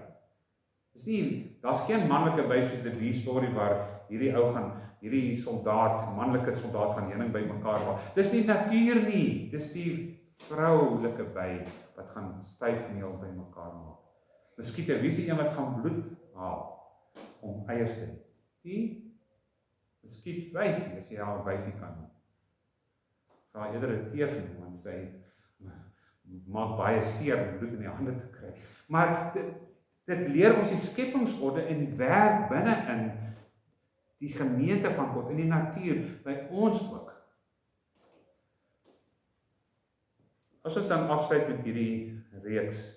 Dis nie, daar's geen manlike by soos die storie waar hierdie soldaat, manlike soldaat gaan heuning by mekaar waar. Dis nie natuur nie, dis die vroulike by wat gaan styfmeel by mekaar maak. Miskien, wie is die een wat gaan bloed haal om eiers te hê? Die miskien wyfie, as jy haar wyfie kan noem. Gaan eerder 'n teef noem, want sy maak baie seer om bloed in die hande te kry. Maar dit leer ons die skepingsorde en die werk binne in die gemeente van God, in die natuur, by ons ook. As ons dan afsluit met hierdie reeks,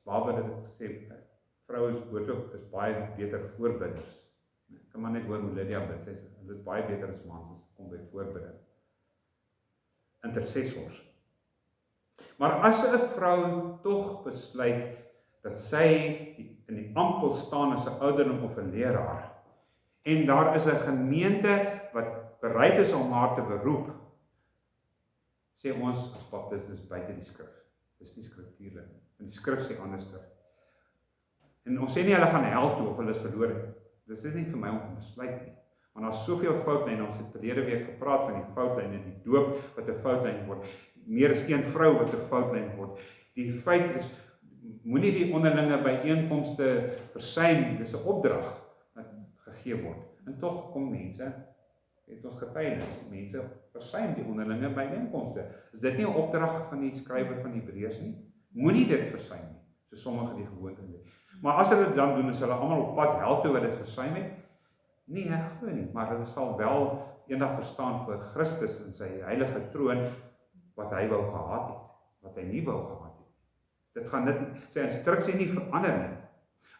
waar wat dit sê, vrouens boodskap is baie beter voorbidders. Ek kan maar net hoor hoe Lydia bid, sy sê, hulle is baie beter as mans, as kom by voorbidding. Intercessors. Maar as 'n vrou tog besluit dat sy in die ampt wil staan as 'n ouderling of 'n leraar, en daar is 'n gemeente wat bereid is om haar te beroep, sê ons as baptiste is buite die skrif. Dis nie skriftuurlik nie. En die skrif sê anderster. En ons sê nie hulle gaan hel toe of hulle is verlore. Dis nie vir my om te besluit nie. Want daar's soveel foutlyne, ons het verlede week gepraat van die foutlyne, die doop wat 'n foutlyn word. Meer as een vrou wat 'n foutlyn word. Die feit is, moenie die onderlinge byeenkomste versuim nie, dis 'n opdrag wat gegee word. En tog kom mense, het ons getuienis, mense versuim die onderlinge byeenkomste. Is dit nie 'n opdrag van die skrywer van Hebreërs nie? Moenie dit versuim nie, so sommige die gewoonte het. Maar as hulle dit dan doen, is hulle almal op pad hel toe wat dit versuim het? Nee, ek glo nie, maar hulle sal wel eendag verstaan voor Christus in sy heilige troon wat hy wou gehad het, wat hy nie wou gehad het. Dit gaan dit, sy instruksie nie verander nie.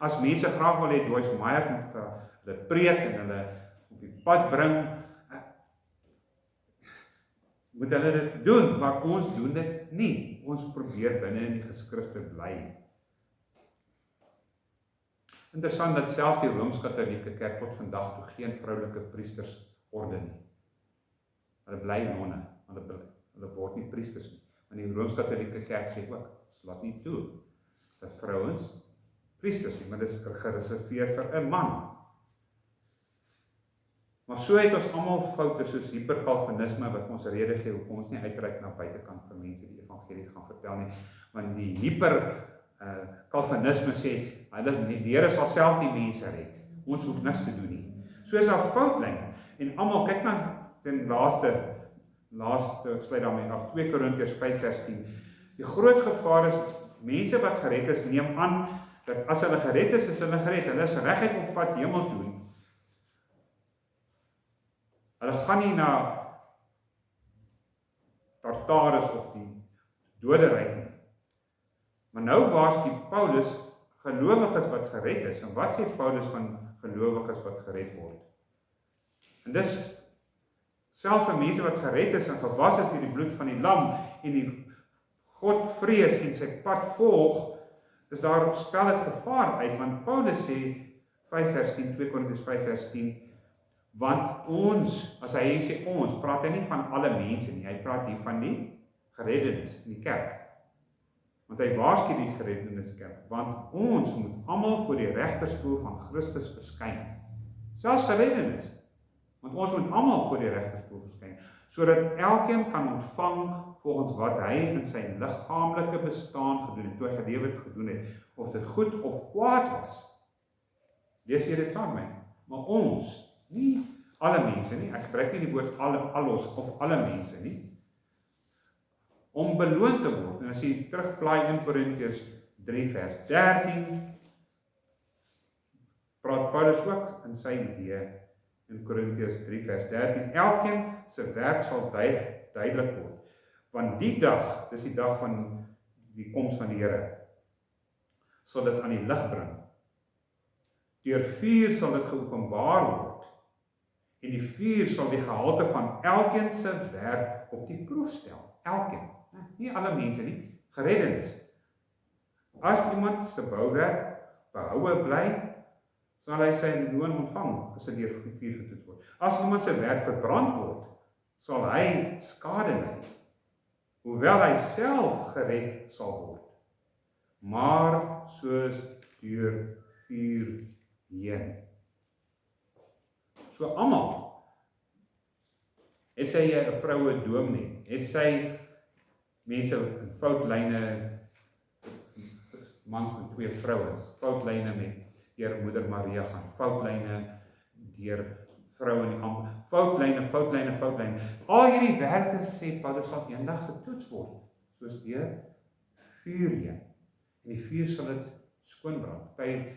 As mense graag wil hê Joyce Meyer moet vir hulle preek en hulle op die pad bring, moet hulle dit doen, maar ons doen dit nie. Ons probeer binne in die geskrifte bly. Interessant dat selfs die Rooms-Katolieke Kerk tot vandag toe geen vroulike priesters orde nie. Hulle bly nonne, hulle word nie priesters nie. Want die Rooms-Katolieke Kerk sê ook, ons laat nie toe dat vrouens priesters nie, maar dit is gereserveer vir 'n man. Maar so het ons almal foute soos hyperkalvinisme wat ons rede gee hoekom ons nie uitreik na buitekant vir mense die evangelie gaan vertel nie, want die hyperkalvinisme sê die Here sal self die mense red. Ons hoef niks te doen nie. So is daar foutlyne en almal kyk na ten laaste ek sluit daarmee af 2 Korintiërs 5 vers 10. Die groot gevaar is mense wat gered is neem aan dat as hulle gered is hulle gered. Hulle is reguit op pad hemel toe. Hulle gaan nie na Tartarus of die doderyk nie. Maar nou waarsku Paulus gelowiges wat gered is. En wat sê Paulus van gelowiges wat gered word? En dis selfs vir mense wat gered is en gewas is deur die bloed van die lam en die God vrees en sy pad volg, is daar spel het gevaar uit, want Paulus sê 5 vers 10, 2 Korintiërs 5 vers 10, want ons, as hy sê ons, praat hy nie van alle mense nie, hy praat hier van die gereddenis in die kerk. Want hy waarsku die gereddeniskerk, want ons moet almal voor die regterstoel van Christus verskyn. Selfs gereddenis, want ons moet almal voor die regterstoel verskyn, sodat elkeen kan ontvang volgens wat hy in sy liggaamlike bestaan gedoen het, toe hy gelewe gedoen het, of dit goed of kwaad was. Lees jy dit saam met my? Maar ons, nie alle mense nie, ek gebruik nie die woord allos of alle mense nie, om beloon te word. En as jy terugplaai in Korintiërs 3 vers 13, praat Paulus ook in sy idee in Korintiërs 3 vers 13, elkeen se werk sal duidelik word. Want die dag, dis die dag van die koms van die Here, sal dit aan die lig bring. Deur vuur sal dit geopenbaar word, en die vuur sal die gehalte van elkeen se werk op die proef stel. Elkeen, nie alle mense nie, gereddenis. As iemand se bouwerk behoue bly, sal hy sy loon ontvang, as hy deur vuur getoets word. As iemand se werk verbrand word, sal hy skade ly, hoewel hy self gered sal word, maar soos deur vuur heen. So almal, het sy 'n vroue dominee, het sy mense in foutlyne, mans met 2 vrouens, foutlyne met deur Moeder Maria gaan, foutlyne deur vroue in die ambt, foutlyne. Al hierdie werke, sê Paulus, sal eendag getoets word, soos deur vuur heen. En die vuur sal dit skoonbrand. Party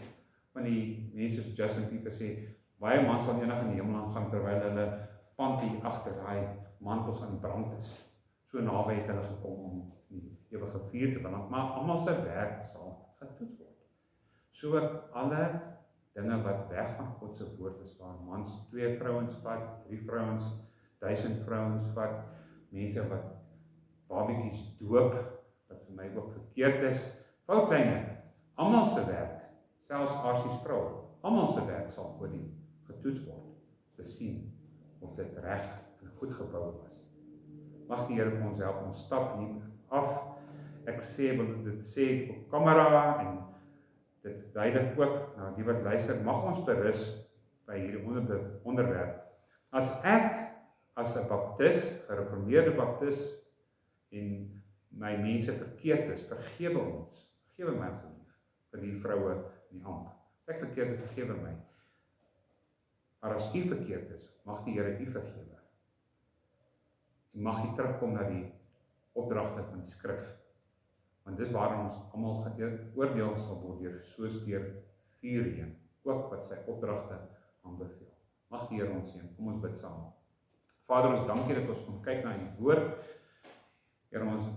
van die mense soos Justin Pieter sê, baie mans sal eendag in die hemel gaan, terwyl hulle panty agter daai mantels aan die brand is. So naby het hulle gekom om die ewige vuur te brand, maar almal se werk sal getoets word. So alle dinge wat weg van God se woord is, waar mans 2 vrouens vat, 3 vrouens, 1000 vrouens vat, mense wat babietjies doop, wat vir my ook verkeerd is, foutlyne, almal se werk, selfs Asies vrou, almal se werk sal voor die getoets word, te sien of dit reg en goed gebou was. Mag die Here vir ons help, ons stap hier af. Ek sê, want dit sê op kamera en dit duidelik ook, nou die wat luister, mag ons berus by hierdie onderwerp. As ek, as 'n baptis, gereformeerde baptis, en my mense verkeerd is, vergewe ons, vergewe my asseblief, vir die vroue in die ambt. As ek verkeerd is, vergewe my. Maar as u verkeerd is, mag die Here u vergewe. En mag u terugkom na die opdragte van die skrif. Want dis waarin ons almal geoordeel sal word deur, soos deur vuur heen, ook wat sy opdragte aanbeveel. Mag die Here ons seën. Kom ons bid saam. Vader, ons dankie dat ons kon kyk na u woord. Here, ons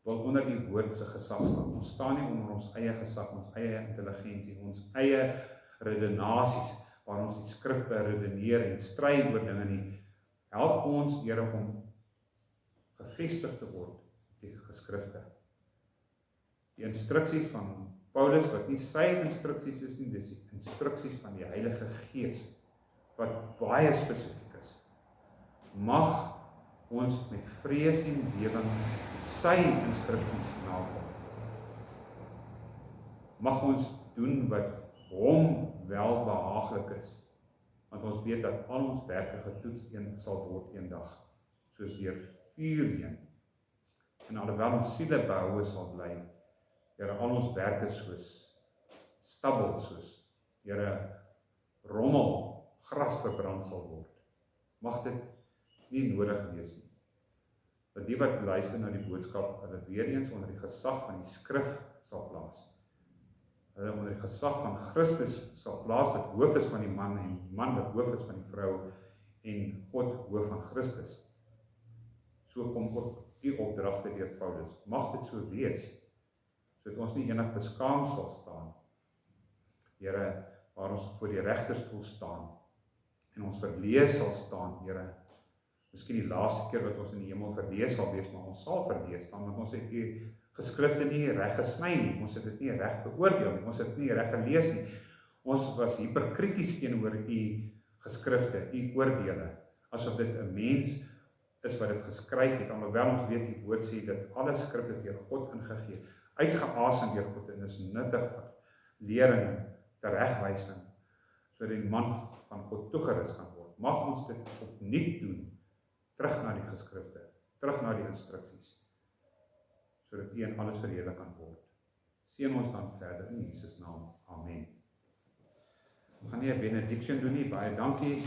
wil onder die woord se gesag staan. Ons staan nie onder ons eie gesag, ons eie intelligensie, ons eie redenasies, waar ons die skrif beredeneer en stry oor dinge nie. Help ons, Here, om gevestig te word die geskrifte. Die instruksies van Paulus, wat nie sy instruksies is nie, dis die instruksies van die Heilige Gees, wat baie spesifiek is. Mag ons met vrees en bewering sy instruksies nakom. Mag ons doen wat hom wel behaaglik is, want ons weet dat al ons werke getoets sal word eendag, soos deur vuur heen. En alhoewel ons siele behoue sal bly, Here, al ons werke soos stabbel, soos, Here, rommel, gras verbrand sal word. Mag dit nie nodig wees nie. Dat die wat luister na die boodskap, hulle weer eens onder die gesag van die skrif sal plaas. Hulle onder die gesag van Christus sal plaas, wat hoof is van die man, en die man wat hoof is van die vrou, en God hoof van Christus. So kom ook u opdragte deur Paulus. Mag dit so wees, sodat ons nie enig beskaam sal staan. Here, waar ons voor die regterstoel staan, en ons verlees sal staan, Here, miskien die laaste keer wat ons in die hemel verlees sal wees, maar ons sal verlees staan, want ons het u geskrifte nie reg gesny nie, ons het dit nie reg beoordeel nie, ons het dit nie reg gelees nie, ons was hyperkrities teenoor u geskrifte, u oordeele, asof dit 'n mens is wat dit geskryf het, alhoewel ons weet die woord sê dat alle skrif het deur God ingegee, uitgeasem deur God en is nuttig vir lering, teregwysing, sodat die man van God toegerus kan word. Mag ons dit opnuut doen, terug na die geskrifte, terug na die instruksies, sodat u in alles verheerlik kan word. Seën ons dan verder in Jesus naam. Amen. Ons gaan nie 'n benediction doen nie, baie dankie.